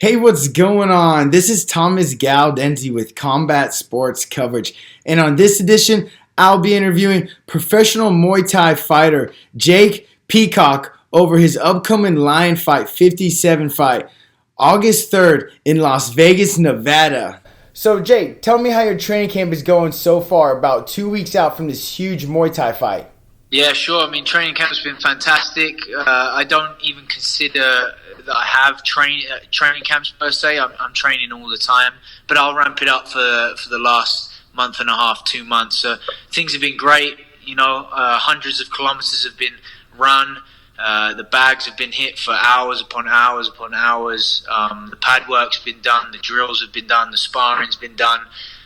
Hey, what's going on? This is Thomas Galdenti with Combat Sports Coverage. And on this edition, I'll be interviewing professional Muay Thai fighter Jake Peacock over his upcoming Lion Fight 57 fight, August 3rd in Las Vegas, Nevada. So, Jake, tell me how your training camp is going so far, about 2 weeks out from this huge Muay Thai fight. Yeah, sure. I mean, training camp's been fantastic. I don't even consider that I have training camps per se. I'm training all the time, but I'll ramp it up for the last month and a half, 2 months. So things have been great. You know, hundreds of kilometers have been run. The bags have been hit for hours upon hours upon hours. The pad work's been done. The drills have been done. The sparring's been done.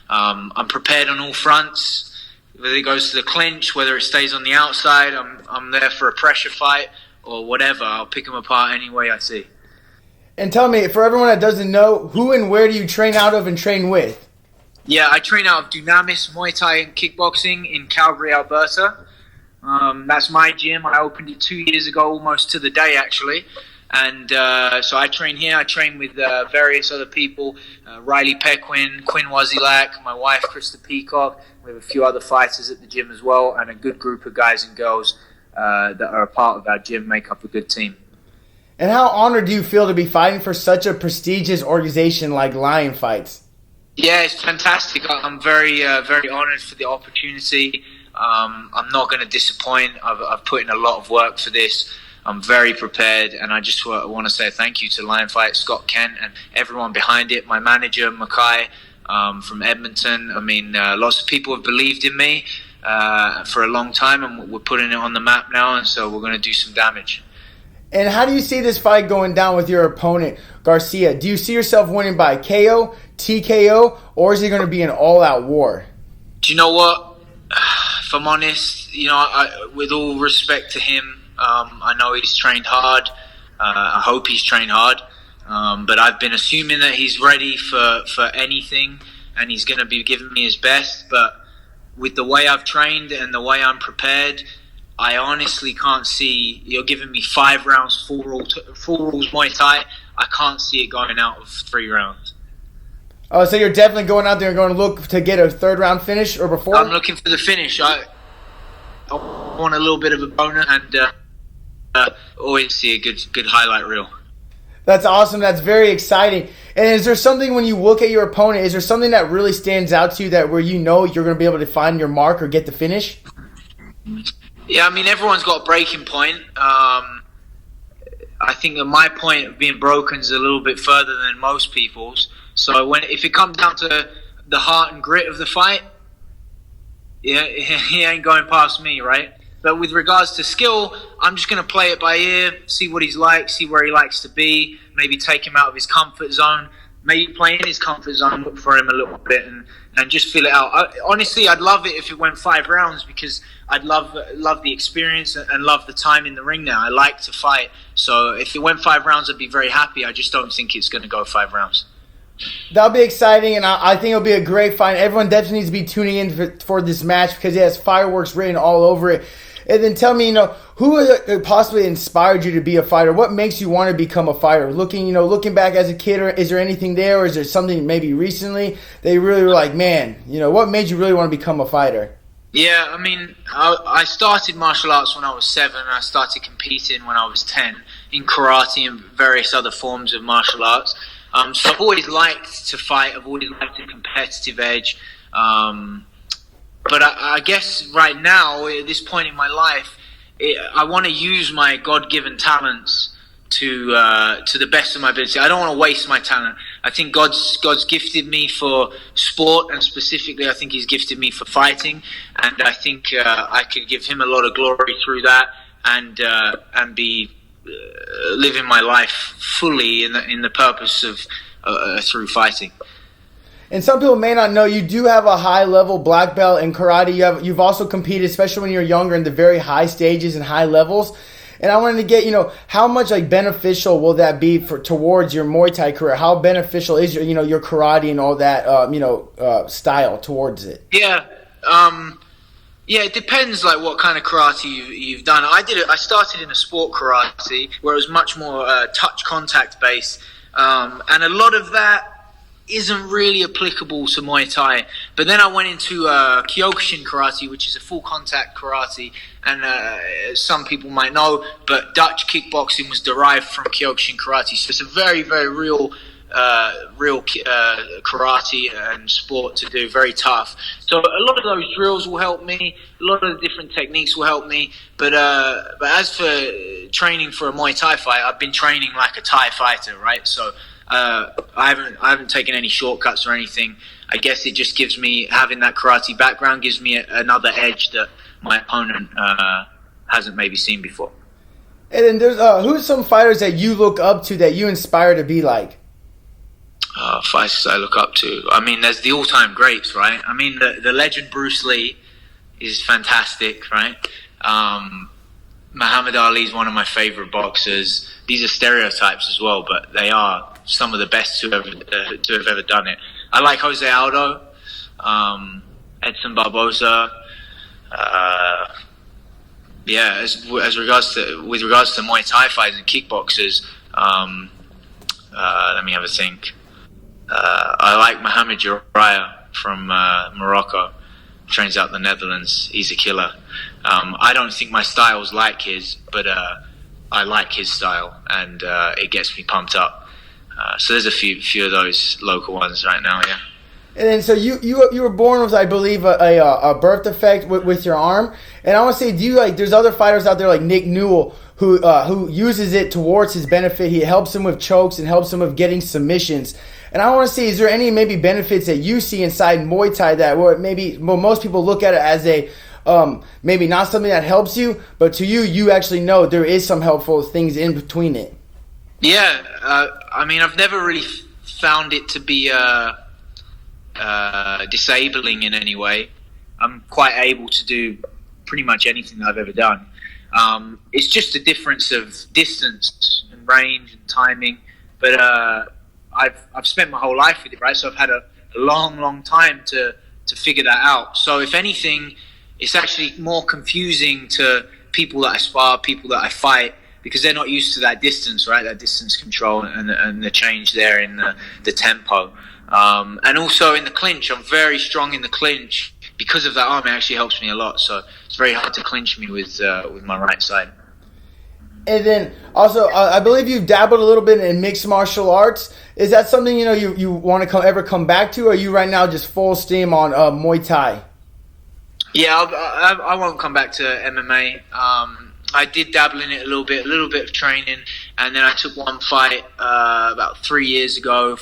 I'm prepared on all fronts. Whether it goes to the clinch, whether it stays on the outside, I'm there for a pressure fight or whatever. I'll pick them apart any way I see. And tell me, for everyone that doesn't know, who and where do you train out of and train with? Yeah, I train out of Dunamis Muay Thai and Kickboxing in Calgary, Alberta. That's my gym. I opened it 2 years ago, almost to the day actually. And so I train here. I train with various other people, Riley Pequin, Quinn Wazilak, my wife Krista Peacock. We have a few other fighters at the gym as well, and a good group of guys and girls that are a part of our gym make up a good team. And how honored do you feel to be fighting for such a prestigious organization like Lion Fights? Yeah, it's fantastic. I'm very honored for the opportunity. I'm not going to disappoint. I've put in a lot of work for this. I'm very prepared, and I just want to say thank you to Lion Fight, Scott Kent, and everyone behind it. My manager, Mackay, from Edmonton. I mean, lots of people have believed in me for a long time, and we're putting it on the map now, and so we're going to do some damage. And how do you see this fight going down with your opponent, Garcia? Do you see yourself winning by KO, TKO, or is it going to be an all-out war? Do you know what? If I'm honest, you know, with all respect to him, I know he's trained hard. I hope he's trained hard. But I've been assuming that he's ready for anything, and he's going to be giving me his best. But with the way I've trained and the way I'm prepared, I honestly can't see. You're giving me 5 rounds, full rules Muay Thai. I can't see it going out of 3 rounds. Oh, so you're definitely going out there and going to look to get a third round finish or before? I'm looking for the finish. I want a little bit of a boner, and always see a good highlight reel. That's awesome. That's very exciting. And is there something when you look at your opponent, is there something that really stands out to you that where you know you're going to be able to find your mark or get the finish? Yeah, I mean, everyone's got a breaking point. I think that my point of being broken is a little bit further than most people's. So if it comes down to the heart and grit of the fight, yeah, he ain't going past me, right? But with regards to skill, I'm just going to play it by ear, see what he's like, see where he likes to be, maybe take him out of his comfort zone, maybe play in his comfort zone, look for him a little bit, and just feel it out. Honestly, I'd love it if it went 5 rounds because I'd love the experience and love the time in the ring now. I like to fight. So if it went 5 rounds, I'd be very happy. I just don't think it's going to go 5 rounds. That'll be exciting, and I think it'll be a great fight. Everyone definitely needs to be tuning in for this match because it has fireworks written all over it. And then tell me, who possibly inspired you to be a fighter? What makes you want to become a fighter? Looking back as a kid, or is there anything there, or is there something maybe recently that you really were like, man, what made you really want to become a fighter? Yeah, I mean, I started martial arts when I was 7. I started competing when I was 10 in karate and various other forms of martial arts. So I've always liked to fight. I've always liked a competitive edge. But I guess right now, at this point in my life, I want to use my God-given talents to the best of my ability. I don't want to waste my talent. I think God's gifted me for sport, and specifically I think he's gifted me for fighting, and I think I could give him a lot of glory through that and be living my life fully in the purpose of through fighting. And some people may not know, you do have a high-level black belt in karate. You've also competed, especially when you're younger, in the very high stages and high levels. And I wanted to get, how much beneficial will that be towards your Muay Thai career? How beneficial is your karate and all that, style towards it? Yeah, it depends what kind of karate you've done. I started in a sport karate where it was much more touch contact based. And a lot of that isn't really applicable to Muay Thai. But then I went into Kyokushin karate, which is a full contact karate, and some people might know, but Dutch kickboxing was derived from Kyokushin karate. So it's a very, very real karate and sport to do, very tough. So a lot of those drills will help me, a lot of the different techniques will help me, but as for training for a Muay Thai fight, I've been training like a Thai fighter, right? So I haven't taken any shortcuts or anything. I guess it just gives me, having that karate background gives me another edge that my opponent hasn't maybe seen before. And then there's who's some fighters that you look up to, that you inspire to be like? Fighters I look up to. I mean, there's the all-time greats, right? I mean, the legend Bruce Lee is fantastic, right? Muhammad Ali is one of my favorite boxers. These are stereotypes as well, but they are some of the best to have ever done it. I like Jose Aldo, Edson Barboza. With regards to Muay Thai fighters and kickboxers, let me have a think. I like Mohamed Uriah from Morocco. Trains out in the Netherlands. He's a killer. I don't think my style's like his, but I like his style, and it gets me pumped up. So there's a few of those local ones right now, yeah. And then, so you were born with, I believe, a birth defect with your arm. And I want to say, there's other fighters out there like Nick Newell who uses it towards his benefit. He helps him with chokes and helps him with getting submissions. And I want to see, is there any maybe benefits that you see inside Muay Thai that most people look at it as a maybe not something that helps you, but to you actually know there is some helpful things in between it? Yeah, I mean, I've never really found it to be disabling in any way. I'm quite able to do pretty much anything that I've ever done. It's just a difference of distance and range and timing, but I've spent my whole life with it, right? So I've had a long time to figure that out. So if anything, it's actually more confusing to people that I spar, people that I fight, because they're not used to that distance, right? That distance control and the change there in the tempo. And also in the clinch, I'm very strong in the clinch. Because of that arm, it actually helps me a lot. So it's very hard to clinch me with my right side. And then also, I believe you've dabbled a little bit in mixed martial arts. Is that something you want to ever come back to, or are you right now just full steam on Muay Thai? Yeah, I won't come back to MMA. I did dabble in it a little bit of training, and then I took one fight about 4 years ago.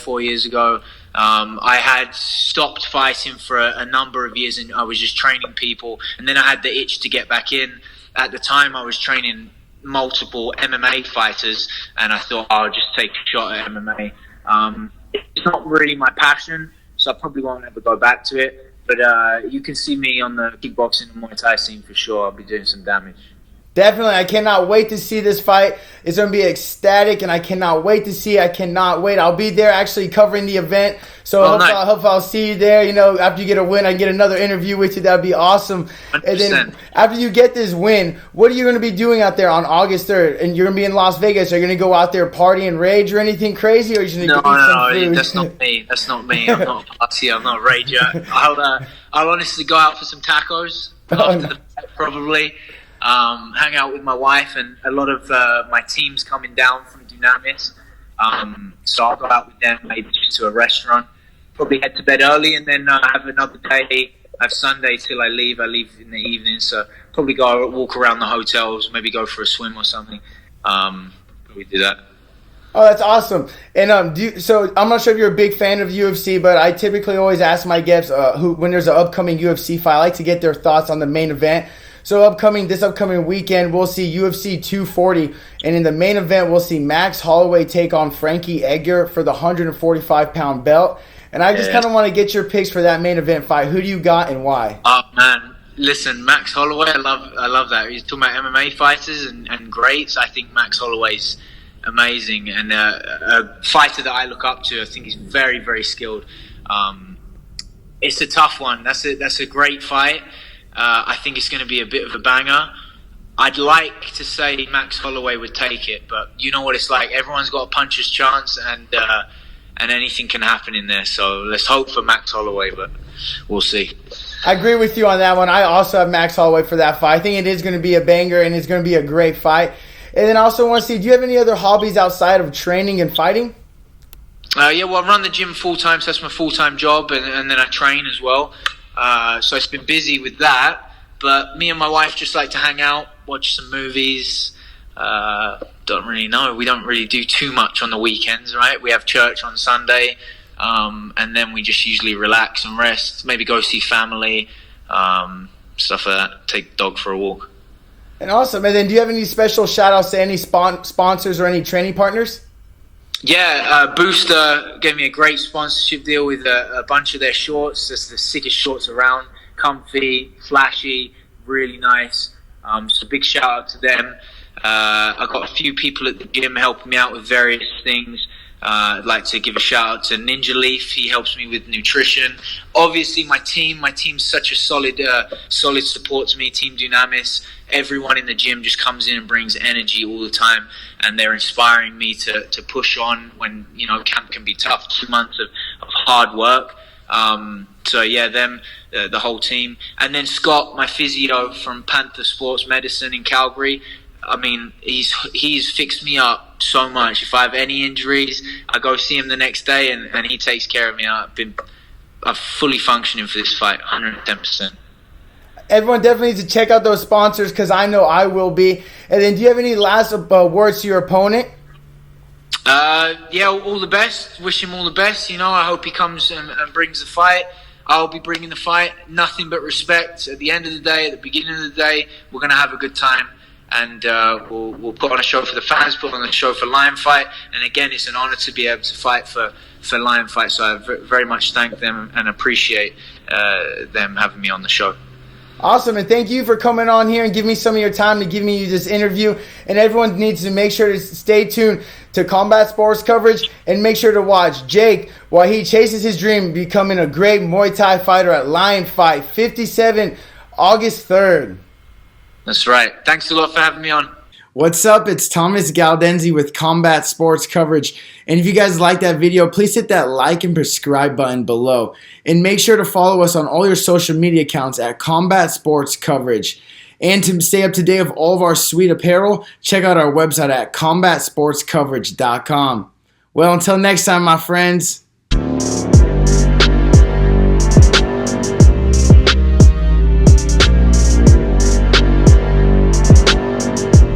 I had stopped fighting for a number of years, and I was just training people, and then I had the itch to get back in. At the time, I was training multiple MMA fighters, and I thought I'll just take a shot at MMA. It's not really my passion, so I probably won't ever go back to it, but you can see me on the kickboxing and Muay Thai scene for sure. I'll be doing some damage. Definitely. I cannot wait to see this fight. It's going to be ecstatic, and I cannot wait to see it. I cannot wait. I'll be there actually covering the event. So I hope I'll see you there. After you get a win, I can get another interview with you. That would be awesome. 100%. And then after you get this win, what are you going to be doing out there on August 3rd? And you're going to be in Las Vegas. Are you going to go out there party and rage or anything crazy? Or are you going to eat some food? That's not me. That's not me. I'm not a partier. I'm not a rager. I'll honestly go out for some tacos after the fight, probably. Hang out with my wife, and a lot of my team's coming down from Dunamis. So I'll go out with them, maybe just to a restaurant. Probably head to bed early, and then have another day. I have Sunday till I leave. I leave in the evening, so probably go walk around the hotels, maybe go for a swim or something. Probably do that. Oh, that's awesome. And so I'm not sure if you're a big fan of UFC, but I typically always ask my guests when there's an upcoming UFC fight, I like to get their thoughts on the main event. So this upcoming weekend, we'll see UFC 240, and in the main event, we'll see Max Holloway take on Frankie Edgar for the 145-pound belt. And I just kind of want to get your picks for that main event fight. Who do you got and why? Oh man, listen, Max Holloway, I love that. He's talking about MMA fighters and greats. I think Max Holloway's amazing, and a fighter that I look up to. I think he's very, very skilled. It's a tough one. That's a great fight. I think it's going to be a bit of a banger. I'd like to say Max Holloway would take it, but you know what it's like. Everyone's got a puncher's chance, and anything can happen in there. So let's hope for Max Holloway, but we'll see. I agree with you on that one. I also have Max Holloway for that fight. I think it is going to be a banger, and it's going to be a great fight. And then I also want to see, do you have any other hobbies outside of training and fighting? Yeah, well, I run the gym full-time, so that's my full-time job, and then I train as well. So it's been busy with that. But me and my wife just like to hang out, watch some movies. Don't really know. We don't really do too much on the weekends, right? We have church on Sunday, and then we just usually relax and rest. Maybe go see family, stuff like that. Take the dog for a walk. And awesome. And then do you have any special shout-outs to any sponsors or any training partners? Yeah, Booster gave me a great sponsorship deal with a bunch of their shorts. That's the sickest shorts around. Comfy, flashy, really nice. So big shout out to them. I've got a few people at the gym helping me out with various things. I'd like to give a shout out to Ninja Leaf. He helps me with nutrition. Obviously, my team's such a solid support to me. Team Dunamis. Everyone in the gym just comes in and brings energy all the time, and they're inspiring me to push on when camp can be tough. 2 months of hard work. So yeah, them, the whole team, and then Scott, my physio from Panther Sports Medicine in Calgary. I mean, he's fixed me up so much. If I have any injuries, I go see him the next day, and he takes care of me. I'm fully functioning for this fight, 110%. Everyone definitely needs to check out those sponsors, because I know I will be. And then do you have any last words to your opponent? Yeah, all the best. Wish him all the best. I hope he comes and brings the fight. I'll be bringing the fight. Nothing but respect. At the end of the day, at the beginning of the day, we're going to have a good time. And we'll put on a show for the fans, put on a show for Lion Fight. And again, it's an honor to be able to fight for Lion Fight. So I very much thank them and appreciate them having me on the show. Awesome, and thank you for coming on here and giving me some of your time to give me this interview. And everyone needs to make sure to stay tuned to Combat Sports Coverage, and make sure to watch Jake while he chases his dream of becoming a great Muay Thai fighter at Lion Fight 57, August 3rd. That's right. Thanks a lot for having me on. What's up? It's Thomas Galdenzi with Combat Sports Coverage. And if you guys like that video, please hit that like and subscribe button below. And make sure to follow us on all your social media accounts at Combat Sports Coverage. And to stay up to date with all of our sweet apparel, check out our website at combatsportscoverage.com. Well, until next time, my friends.